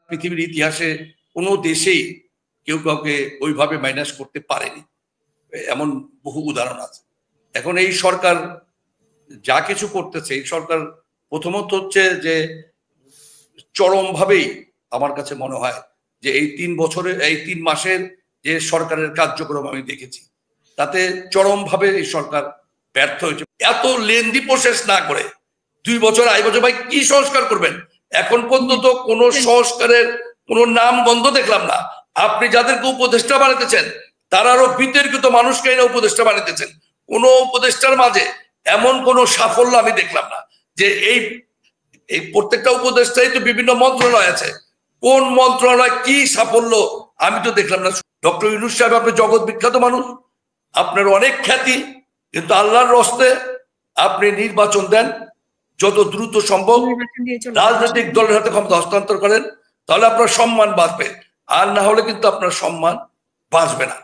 পৃথিবীর ইতিহাসে কোনো দেশেই কেউ কাউকে ওইভাবে মাইনাস করতে পারেনি, এমন বহু উদাহরণ আছে। এখন এই সরকার যা কিছু করতেছে, এই সরকার প্রথমত হচ্ছে যে চরমভাবেই আমার কাছে মনে হয় যে এই 3 বছরের এই 3 মাসের যে সরকারের কার্যক্রম আমি দেখেছি, তাতে চরমভাবে এই সরকার ব্যর্থ হয়েছে। এত লেন্দি প্রসেস না করে 2 বছর আড়াই বছর ভাই কি সংস্কার করবেন? এখন পর্যন্ত কোন সংস্কারের কোন নাম গন্ধ দেখলাম না। আপনি যাদেরকে উপদেষ্টা বানাতেছেন তারা আরো বিতর্কিত মানুষকে এনে উপদেষ্টা বানাতেছেন। কোন উপদেষ্টার মাঝে এমন কোন সাফল্য আমি দেখলাম না। যে এই প্রত্যেকটা উপদেষ্টাই তো বিভিন্ন মন্ত্রণালয় আছে, কোন মন্ত্রণালয় কি সাফল্য আমি তো দেখলাম না। ডক্টর ইউনূস সাহেব আপনি জগৎ বিখ্যাত মানুষ, আপনার অনেক খ্যাতি, কিন্তু আল্লাহর রস্তে আপনি নির্বাচন দেন, যত দ্রুত সম্ভব রাজনৈতিক দলের হাতে ক্ষমতা হস্তান্তর করেন, তাহলে আপনার সম্মান বাঁচবে। আর না হলে কিন্তু আপনার সম্মান বাঁচবে না।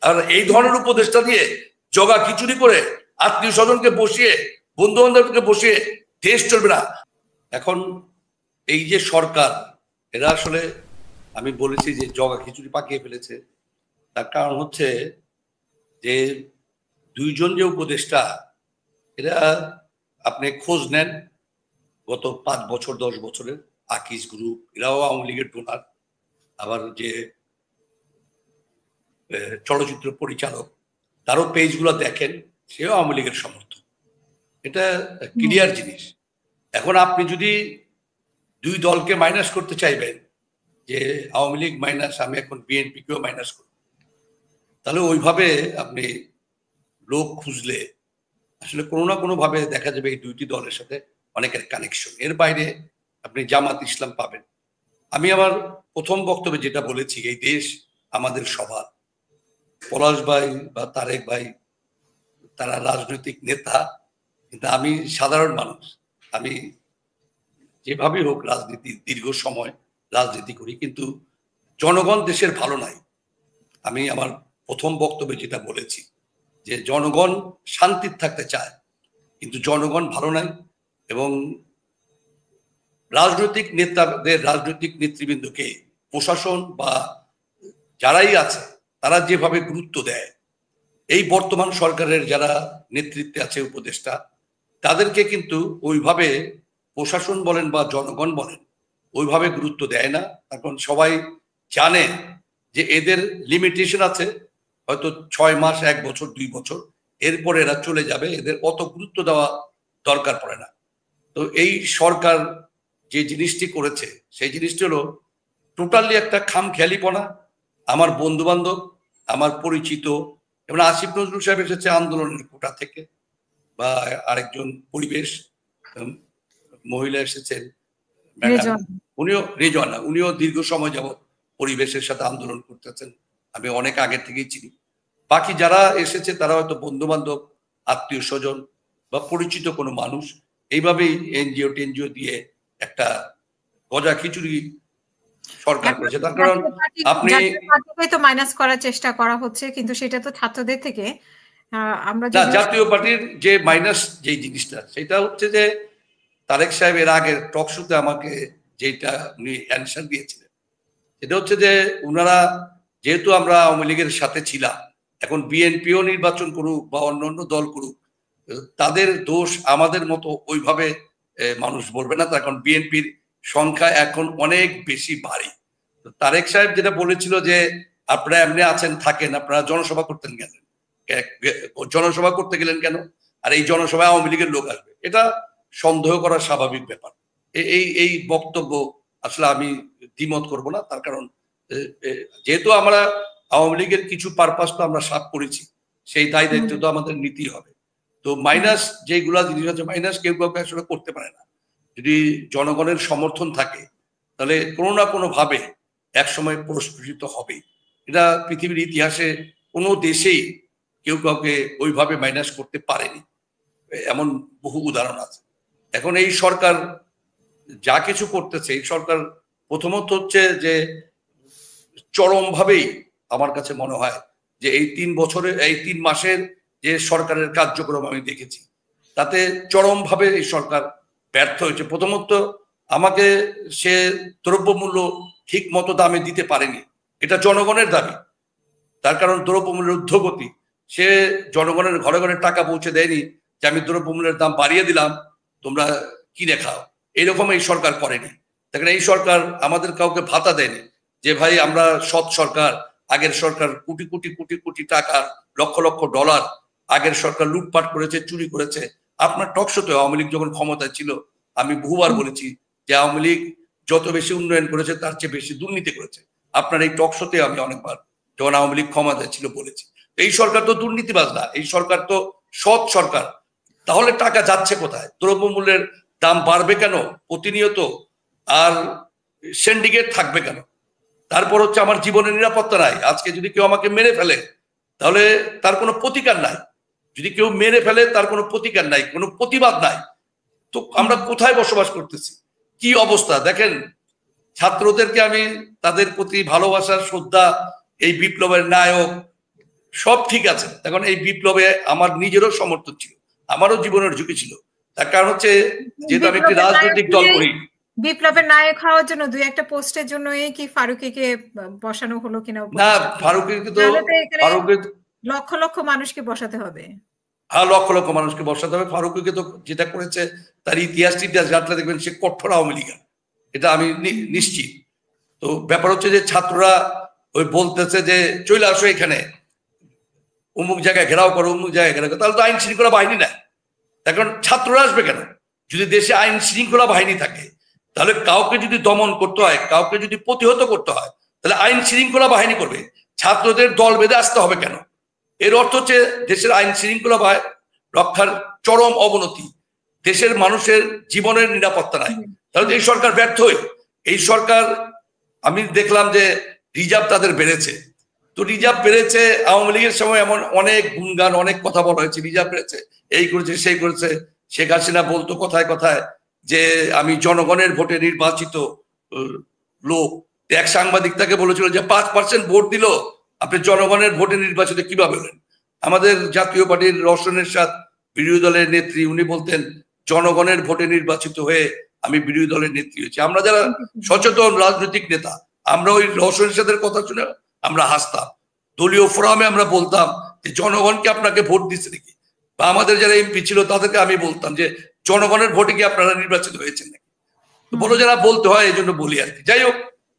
আর এই ধরনের উপদেষ্টা দিয়ে জগা খিচুড়ি করে আত্মীয় স্বজনকে বসিয়ে, বন্ধু বান্ধবকে বসিয়ে দেশ চলবে না। এখন এই যে সরকার, এরা আসলে আমি বলেছি যে জগা খিচুড়ি পাকিয়ে ফেলেছে। তার কারণ হচ্ছে যে 2 জন যে উপদেষ্টা, এরা আপনি খোঁজ নেন গত 5 বছর 10 বছরের আকিস গ্রুপ, এরাও আওয়ামী লীগের ডোনার। আবার যে চলচ্চিত্র পরিচালক, তারও পেজগুলো দেখেন, সেও আওয়ামী লীগের সমর্থক। এটা ক্লিয়ার জিনিস। এখন আপনি যদি 2 দলকে মাইনাস করতে চাইবেন, যে আওয়ামী লীগ মাইনাস, আমি এখন বিএনপিকেও মাইনাস করব, তাহলে ওইভাবে আপনি লোক খুঁজলে আসলে কোনো না কোনো ভাবে দেখা যাবে এই 2টি দলের সাথে অনেকের কানেকশন। এর বাইরে আপনি জামাত ইসলাম পাবেন। আমি আমার প্রথম বক্তব্যে যেটা বলেছি, এই দেশ আমাদের সবার। পলাশ ভাই বা তারেক ভাই তারা রাজনৈতিক নেতা, কিন্তু আমি সাধারণ মানুষ। আমি যেভাবেই হোক রাজনীতি, দীর্ঘ সময় রাজনীতি করি, কিন্তু জনগণ দেশের ভালো নাই। আমি আমার প্রথম বক্তব্যে যেটা বলেছি যে জনগণ শান্তিতে থাকতে চায়, কিন্তু জনগণ ভালো নাই। এবং রাজনৈতিক নেতাদের, রাজনৈতিক নেতৃবৃন্দকে প্রশাসন বা যারাই আছে তারা যেভাবে গুরুত্ব দেয়, এই বর্তমান সরকারের যারা নেতৃত্বে আছে উপদেষ্টা, তাদেরকে কিন্তু ওইভাবে প্রশাসন বলেন বা জনগণ বলেন ওইভাবে গুরুত্ব দেয় না। এখন সবাই জানে যে এদের লিমিটেশন আছে, হয়তো 6 মাস, 1 বছর, 2 বছর, এরপরে এরা চলে যাবে, এদের অত গুরুত্ব দেওয়া দরকার পড়ে না। তো এই সরকার যে জিনিসটি করেছে, সেই জিনিসটি হলো টোটালি একটা খামখেয়ালিপনা। আমার বন্ধু বান্ধব, আমার পরিচিত, এবং আসিফ নজরুল সাহেব এসেছে আন্দোলনের কোটা থেকে, বা আরেকজন পরিবেশ মহিলা এসেছেন, উনিও রেজওয়ানা, উনিও দীর্ঘ সময় যাবৎ পরিবেশের সাথে আন্দোলন করতেছেন, আমি অনেক আগের থেকেই চিনি। বাকি যারা এসেছে তারা হয়তো বন্ধু বান্ধব, আত্মীয় স্বজন বা পরিচিত কোনো মানুষ, এইভাবেই এনজিও টেনজিও দিয়ে একটা গজা খিচুড়ি সরকার করেছে। তার কারণ আপনি তো মাইনাস করার চেষ্টা করা হচ্ছে, কিন্তু সেটা তো ছাত্রদের থেকে আমরা জাতীয় পার্টির যে মাইনাস যে জিনিসটা, সেটা হচ্ছে যে তারেক সাহেব এর আগের টক শোতে আমাকে যেটা উনি অ্যানসার দিয়েছিলেন, সেটা হচ্ছে যে উনারা যেহেতু আমরা আওয়ামী লীগের সাথে ছিলাম, এখন বিএনপিও নির্বাচন করুক বা অন্য দল করুক, তাদের দোষ আমাদের মতো ওইভাবে মানুষ বলবে না। এখন বিএনপির সংখ্যা এখন অনেক বেশি ভারী। তারেক সাহেব যেটা বলেছিল যে আপনারা এমনি আছেন, থাকেন, আপনারা জনসভা করতেন গেলেন, জনসভা করতে গেলেন কেন? আর এই জনসভায় আওয়ামী লীগের লোক আসবে, এটা সন্দেহ করা স্বাভাবিক ব্যাপার। এই বক্তব্য আসলে আমি দ্বিমত করব না। তার কারণ যেহেতু আমরা আওয়ামী লীগের কিছু পারপাস তো আমরা সাফ করেছি, সেই দায় দায়িত্ব তো আমাদের নিতেই হবে। তো মাইনাস যেগুলা জিনিস আছে, মাইনাস কেউ কাউকে আসলে করতে পারে না। যদি জনগণের সমর্থন থাকে, তাহলে কোনো না কোনো ভাবে একসময় পুরস্কৃত হবে। এটা পৃথিবীর ইতিহাসে কোনো দেশেই কেউ কাউকে ওইভাবে মাইনাস করতে পারেনি, এমন বহু উদাহরণ আছে। এখন এই সরকার যা কিছু করতেছে, এই সরকার প্রথমত হচ্ছে যে চরমভাবেই আমার কাছে মনে হয় যে এই 3 বছরের, এই 3 মাসের যে সরকারের কার্যক্রম আমি দেখেছি, তাতে চরমভাবে এই সরকার ব্যর্থ হয়েছে। প্রথমত আমাকে সে দ্রব্যমূল্য ঠিক মতো দামে দিতে পারেনি। এটা জনগণের দাবি। তার কারণ দ্রব্যমূল্যের ঊর্ধ্বগতি, সে জনগণের ঘরে ঘরে টাকা পৌঁছে দেয়নি যে আমি দ্রব্যমূল্যের দাম বাড়িয়ে দিলাম, তোমরা কিনে খাও। এইরকম এই সরকার করেনি। দেখেন, এই সরকার আমাদের কাউকে ভাতা দেয়নি যে ভাই আমরা সৎ সরকার। আগের সরকার কোটি কোটি কোটি কোটি টাকার, লক্ষ লক্ষ ডলার আগের সরকার লুটপাট করেছে, চুরি করেছে। আপনার টকশোতে আওয়ামী লীগ যখন ক্ষমতায় ছিল আমি বহুবার বলেছি যে আওয়ামী লীগ যত বেশি উন্নয়ন করেছে তার চেয়ে বেশি দুর্নীতি করেছে। আপনার এই টকশোতে আমি অনেকবার যখন আওয়ামী লীগ ক্ষমতায় ছিল বলেছি। এই সরকার তো দুর্নীতিবাজ না, এই সরকার তো সৎ সরকার। তাহলে টাকা যাচ্ছে কোথায়? দ্রব্যমূল্যের দাম বাড়বে কেন প্রতিনিয়ত? আর সিন্ডিকেট থাকবে কেন? তারপর হচ্ছে আমার জীবনের নিরাপত্তা নাই। আজকে যদি কেউ আমাকে মেরে ফেলে তাহলে তার কোনো প্রতিকার নাই। যদি কেউ মেরে ফেলে তার কোনো প্রতিকার নাই, কোনো প্রতিবাদ নাই। তো আমরা কোথায় বসবাস করতেছি? কি অবস্থা দেখেন। ছাত্রদেরকে আমি তাদের প্রতি ভালোবাসা, শ্রদ্ধা, এই বিপ্লবের নায়ক সব ঠিক আছে। এখন এই বিপ্লবে আমার নিজেরও সমর্থন ছিল, আমারও জীবনের ঝুঁকি ছিল। তার কারণ হচ্ছে যেহেতু আমি একটি রাজনৈতিক দল করি। বিপ্লবের নায়ক হওয়ার জন্য দুই একটা পোস্টের জন্য কি ফারুকীকে বসানো হলো কিনা? না, ফারুকীকে তো লক্ষ লক্ষ মানুষকে বসাতে হবে। হ্যাঁ, লক্ষ লক্ষ মানুষকে বসাতে হবে। ফারুকীকে তো যেটা করেছে তার ইতিহাস ঘাটলে দেখবেন সে কঠোর আওয়ামী লীগার, এটা আমি নিশ্চিত। তো ব্যাপার হচ্ছে যে ছাত্ররা ওই বলতেছে যে চলে আসো এখানে, অমুক জায়গায় ঘেরাও করো, অমুক জায়গায় ঘেরাও করো। তাহলে তো আইন শৃঙ্খলা বাহিনী নাই। এখন ছাত্ররা আসবে কেন? যদি দেশে আইন শৃঙ্খলা বাহিনী থাকে তাহলে কাউকে যদি দমন করতে হয়, কাউকে যদি প্রতিহত করতে হয়, তাহলে আইন শৃঙ্খলা বাহিনী করবে। ছাত্রদের দল বেঁধে আসতে হবে কেন? এর অর্থ হচ্ছে দেশের আইন শৃঙ্খলা রক্ষার চরম অবনতি, দেশের মানুষের জীবনের নিরাপত্তা নাই। তাহলে এই সরকার ব্যর্থ। এই সরকার, আমি দেখলাম যে রিজার্ভ তাদের বেড়েছে। তো রিজার্ভ বেড়েছে, আওয়ামী লীগের সময় এমন অনেক গুণগান, অনেক কথা বলা হয়েছে, রিজার্ভ বেড়েছে, এই করেছে সেই করেছে। শেখ হাসিনা বলতো কথায় কথায় যে আমি জনগণের ভোটে নির্বাচিত লোক। এক সাংবাদিক তাকে বলেছিল যে 5% ভোট দিল, আপনি জনগণের ভোটে নির্বাচিত কিভাবে হলেন? আমাদের জাতীয় পার্টির রওশন এরশাদ বিরোধী দলের নেত্রী, উনি বলতেন জনগণের ভোটে নির্বাচিত হয়ে আমি বিরোধী দলের নেত্রী হয়েছি। আমরা যারা সচেতন রাজনৈতিক নেতা, আমরা ওই রওশন এরশাদের কথা শুনে আমরা হাসতাম। দলীয় ফোরামে আমরা বলতাম যে জনগণকে আপনাকে ভোট দিচ্ছে নাকি? বা আমাদের যারা এমপি ছিল তাদেরকে আমি বলতাম যে জনগণের ভোটে কি আপনারা নির্বাচিত হয়েছেন নাকি? বলো যারা বলতে হয়, এই জন্য বলি আর কি। যাই হোক,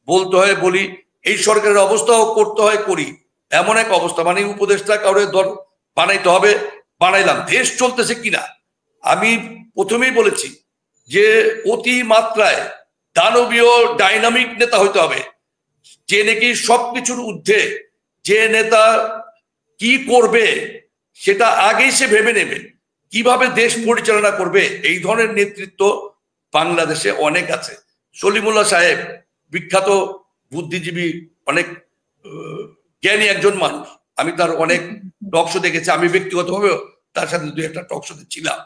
বলতে হয় বলি। এই সরকারের অবস্থাও করতে হয় করি, এমন এক অবস্থা। মানে উপদেষ্টা কাউরে দল বানাইতে হবে, বানাইলাম। দেশ চলতেছে কিনা আমি প্রথমেই বলেছি যে অতি মাত্রায় দানবীয় ডাইনামিক নেতা হইতে হবে, যে নাকি সবকিছুর ঊর্ধ্বে, যে নেতা কি করবে সেটা আগেই সে ভেবে নেবে, কিভাবে দেশ পরিচালনা করবে। এই ধরনের নেতৃত্ব বাংলাদেশে অনেক আছে। সলিমুল্লাহ সাহেব বিখ্যাত বুদ্ধিজীবী, অনেক জ্ঞানী একজন মানুষ। আমি তার অনেক টক শো দেখেছি, আমি ব্যক্তিগতভাবে তার সাথে দুই একটা টক শোতে ছিলাম।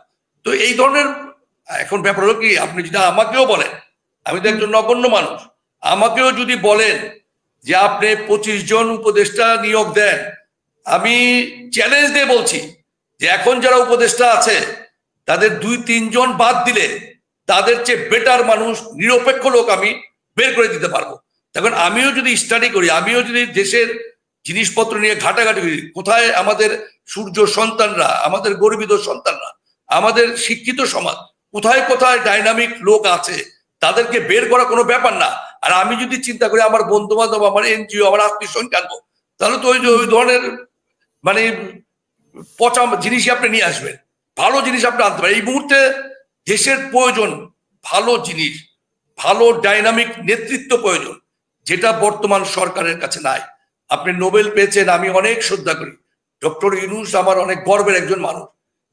তো এই ধরনের এখন ব্যাপার হলো কি, আপনি যদি আমাকেও বলেন, আমি তো একজন নগণ্য মানুষ, আমাকেও যদি বলেন যে আপনি 25 জন উপদেষ্টা নিয়োগ দেন, আমি চ্যালেঞ্জ দিয়ে বলছি যে এখন যারা উপদেষ্টা আছে তাদের 2-3 জন বাদ দিলে তাদের চেয়ে বেটার মানুষ, নিরপেক্ষ লোক আমি বের করে দিতে পারবো। তখন আমিও যদি স্টাডি করি, আমিও যদি দেশের জিনিসপত্র নিয়ে ঘাটাঘাটি করি, কোথায় আমাদের সূর্য সন্তানরা, আমাদের গর্বিত সন্তানরা, আমাদের শিক্ষিত সমাজ, কোথায় কোথায় ডাইনামিক লোক আছে, তাদেরকে বের করা কোনো ব্যাপার না। আর আমি যদি চিন্তা করি আমার বন্ধু বান্ধব, আমার এনজিও, আমার আত্মীয় স্বজন আনবো, তাহলে তো ওই ধরনের মানে পচা জিনিসই আপনি নিয়ে আসবেন। ভালো জিনিস আপনি আনতে পারেন। এই মুহূর্তে দেশের প্রয়োজন ভালো জিনিস, ভালো ডাইনামিক নেতৃত্ব প্রয়োজন, যেটা বর্তমান সরকারের কাছে নাই। আপনি নোবেল পেয়েছেন, আমি অনেক শ্রদ্ধা করি। ডক্টর ইউনূস আমার অনেক গর্বের একজন মানুষ,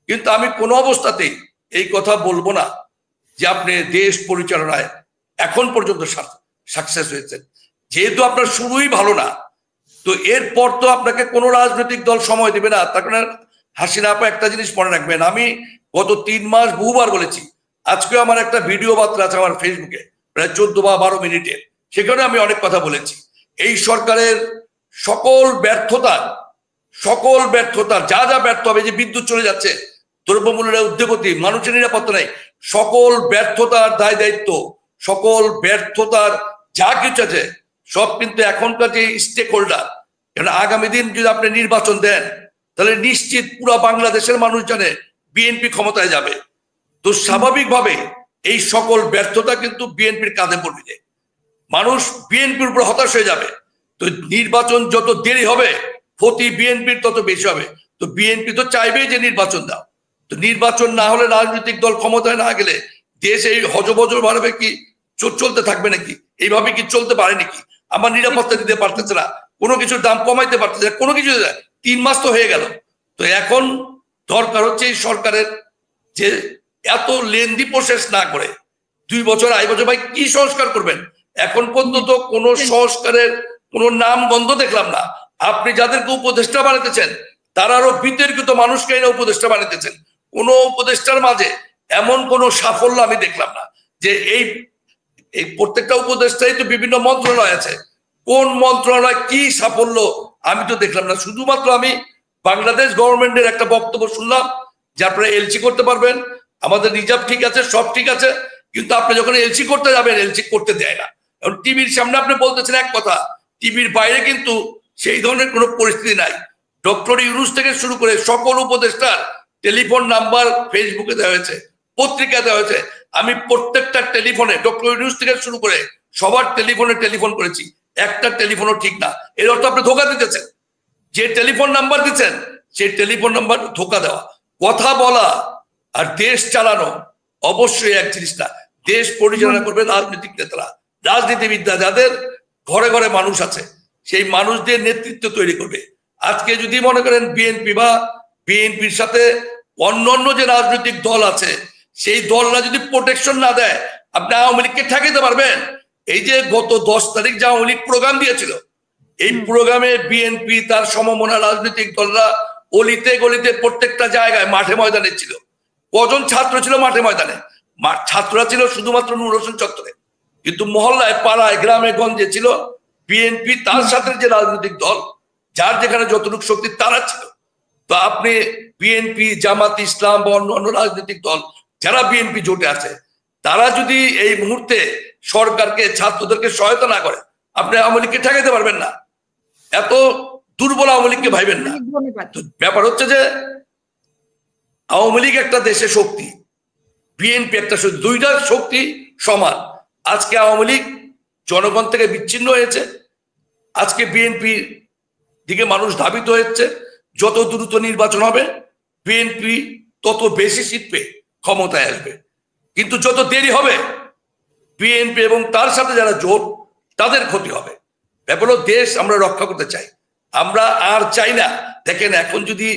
কিন্তু আমি কোনো অবস্থাতেই এই কথা বলবো না যে আপনি দেশ পরিচালনায় এখন পর্যন্ত সাকসেস হয়েছেন। যেহেতু আপনার শুরুই ভালো না, তো এরপর তো আপনাকে কোনো রাজনৈতিক দল সময় দেবে না। তার কারণে হাসিনা আপা একটা জিনিস মনে রাখবেন, আমি গত 3 মাস বহুবার বলেছি, আজকেও আমার একটা ভিডিও বার্তা আছে আমার ফেসবুকে, প্রায় 14 বা 12 মিনিটের, সেখানে আমি অনেক কথা বলেছি। এই সরকারের সকল ব্যর্থতার যা যা ব্যর্থ হবে, যে বিদ্যুৎ চলে যাচ্ছে, দ্রব্যমূল্যের ঊর্ধ্বগতি, মানুষের নিরাপত্তা নেই, সকল ব্যর্থতার দায় দায়িত্ব, সকল ব্যর্থতার যা কিছু আছে সব কিন্তু এখনকার যে স্টেক হোল্ডার, কারণ আগামী দিন যদি আপনি নির্বাচন দেন তাহলে নিশ্চিত পুরো বাংলাদেশের মানুষ জানে বিএনপি ক্ষমতায় যাবে। তো স্বাভাবিকভাবে এই সকল ব্যর্থতা কিন্তু বিএনপির কাঁধে পড়বে, মানুষ বিএনপির উপর হতাশ হয়ে যাবে। তো নির্বাচন যত দেরি হবে ক্ষতি বিএনপির তত বেশি হবে। তো বিএনপি তো চাইবেই যে নির্বাচন দাও, তো নির্বাচন না হলে রাজনৈতিক দল ক্ষমতায় না গেলে দেশ এই হজবজর ভাবে কি চলতে থাকবে নাকি? এইভাবে কি চলতে পারে নাকি? আমার নিরাপত্তা দিতে পারতেছে না, কোনো কিছুর দাম কমাইতে পারতেছে না, কোনো কিছু 3 মাস তো হয়ে গেল। তো এখন দরকার হচ্ছে এই সরকারের যে এত লেন্দি প্রসেস না করে 2 বছর 2.5 বছর ভাই কি সংস্কার করবেন? এখন পর্যন্ত কোনো সংস্কারের কোনো নাম গন্ধ দেখলাম না। আপনি যাদেরকে উপদেষ্টা বানাতেছেন তারা আরো বিতর্কিত মানুষকে এনে উপদেষ্টা বানাতেছেন, কোন উপদেষ্টার মাঝে এমন কোন সাফল্য আমি দেখলাম না। যে এই প্রত্যেকটা উপদেষ্টাই তো বিভিন্ন মন্ত্রণালয় আছে, কোন মন্ত্রণালয় কি সাফল্য আমি তো দেখলাম না। শুধুমাত্র আমি বাংলাদেশ গভর্নমেন্টের একটা বক্তব্য শুনলাম যে আপনারা এলসি করতে পারবেন, আমাদের রিজার্ভ ঠিক আছে, সব ঠিক আছে, কিন্তু আপনি যখন এলসি করতে যাবেন এলসি করতে দেয় না। এখন টিভির সামনে আপনি বলতেছেন এক কথা, টিভির বাইরে কিন্তু সেই ধরনের কোনো পরিস্থিতি নাই। ডক্টর ইউনূস থেকে শুরু করে সকল উপদেষ্টার টেলিফোন নাম্বার ফেসবুকে দেওয়া হয়েছে, পত্রিকা দেওয়া হয়েছে। আমি প্রত্যেকটা টেলিফোনে ডক্টর ইউনূস থেকে শুরু করে সবার টেলিফোন করেছি, একটা টেলিফোনও ঠিক না। এর অর্থ আপনি ধোকা দিতেছেন। যে টেলিফোন নাম্বার দিচ্ছেন সেই টেলিফোন নাম্বার ধোকা দেওয়া। কথা বলা আর দেশ চালানো অবশ্যই এক জিনিস না। দেশ পরিচালনা করবে রাজনৈতিক নেতারা, রাজনীতিবিদরা, যাদের ঘরে ঘরে মানুষ আছে, সেই মানুষদের নেতৃত্ব তৈরি করবে। আজকে যদি মনে করেন বিএনপি বা বিএনপির সাথে অন্যান্য যে রাজনৈতিক দল আছে সেই দলরা যদি প্রোটেকশন না দেয় আপনি আওয়ামী লীগকে ঠেকাতে পারবেন? এই যে গত 10 তারিখ যে আওয়ামী লীগ প্রোগ্রাম দিয়েছিল, এই প্রোগ্রামে বিএনপি তার সমমনা রাজনৈতিক দলরা অলিতে গলিতে প্রত্যেকটা জায়গায় মাঠে ময়দানে ছিল। কজন ছাত্র ছিল মাঠে ময়দানে? ছাত্ররা ছিল শুধুমাত্র নূর হোসেন চত্বরে, কিন্তু মহল্লায় পাড়ায় গ্রামে গঞ্জে ছিল বিএনপি, তার সাথে যে রাজনৈতিক দল যার যেখানে যতটুকু শক্তি তারা ছিল। তো আপনি বিএনপি, জামাত ইসলাম বা অন্য রাজনৈতিক দল যারা বিএনপি জোটে আছে তারা যদি এই মুহূর্তে সরকারকে, ছাত্রদেরকে সহায়তা না করে আপনি আওয়ামী লীগকে ঠেকাইতে পারবেন না। এত দুর্বল আওয়ামী লীগকে ভাইবেন না। তো ব্যাপার হচ্ছে যে আওয়ামী লীগ একটা দেশের শক্তি, বিএনপি একটা শক্তি, দুইটা শক্তি সমান। আজকে আওয়ামী লীগ জনগণ থেকে বিচ্ছিন্ন হয়েছে, আজকে বিএনপির দিকে মানুষ ধাবিত হচ্ছে। যত দ্রুত নির্বাচন হবে বিএনপি তত বেশি সিট পেয়ে ক্ষমতায় আসবে, কিন্তু যত দেরি হবে বিএনপি এবং তার সাথে যারা জোট তাদের ক্ষতি হবে। ব্যাপার হলো দেশ আমরা রক্ষা করতে চাই, আমরা আর চাই না। দেখেন এখন যদি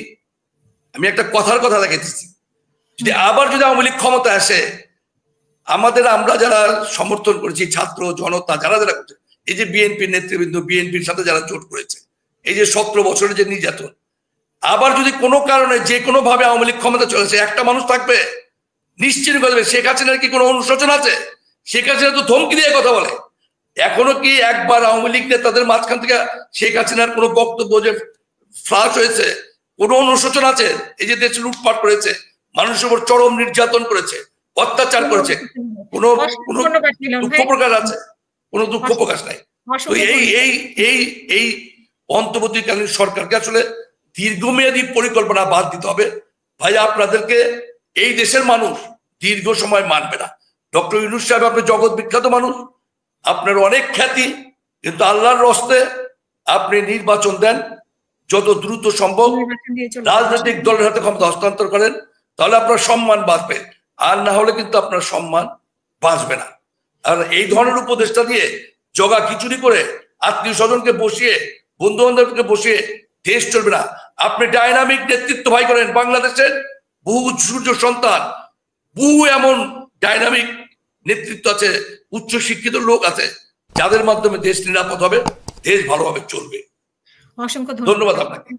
আমি একটা কথার কথা দেখাইতেছি, যদি আবার যদি আওয়ামী লীগ ক্ষমতা আসে, আমরা যারা সমর্থন করেছি, ছাত্র জনতা যারা যারা করছে, এই যে বিএনপির নেতৃবৃন্দ, বিএনপির সাথে যারা জোট করেছে, এই যে 17 বছরের যে নির্যাতন, আবার যদি কোনো কারণে যে কোনো ভাবে আওয়ামী লীগ ক্ষমতা চলেছে, একটা মানুষ থাকবে নিশ্চিত করে দেবে শেখ হাসিনার কি কোনো অনুশোচনা আছে? শেখ হাসিনা তো ধমকি দিয়ে কথা বলে। এখনো কি একবার আওয়ামী লীগ নেতাদের মাঝখান থেকে শেখ হাসিনার কোনো বক্তব্য যে ফ্লাশ হয়েছে, কোনো অনুশোচনা আছে? এই যে দেশে লুটপাট করেছে, মানুষের উপর চরম নির্যাতন করেছে, অত্যাচার করেছে, কোনো দুঃখ প্রকাশ আছে? কোনো দুঃখ প্রকাশ নাই। তো এই অন্তর্বর্তীকালীন সরকারকে আসলে দীর্ঘমেয়াদী পরিকল্পনা বাদ দিতে হবে। ভাই আপনাদেরকে এই দেশের মানুষ দীর্ঘ সময় মানবে না। ডক্টর ইউনূস সাহেব আপনি জগৎ বিখ্যাত মানুষ, আপনার অনেক খ্যাতি, কিন্তু আল্লাহর রস্তে আপনি নির্বাচন দেন, যত দ্রুত সম্ভব রাজনৈতিক দলের হাতে ক্ষমতা হস্তান্তর করেন, তাহলে আপনার সম্মান বাঁচবে। আর না হলে কিন্তু আপনার সম্মান বাঁচবে না। আর এই ধরনের উপদেষ্টা দিয়ে জগা খিচুড়ি করে আত্মীয় স্বজনকে বসিয়ে, বন্ধু বান্ধবকে বসিয়ে দেশ চলবে না। আপনি ডাইনামিক নেতৃত্ব ভাই করেন। বাংলাদেশের বহু সূর্য সন্তান, বহু এমন ডাইনামিক নেতৃত্ব আছে, উচ্চ শিক্ষিত লোক আছে, যাদের মাধ্যমে দেশ নিরাপদ হবে, দেশ ভালোভাবে চলবে। অসংখ্য ধন্যবাদ আপনাকে।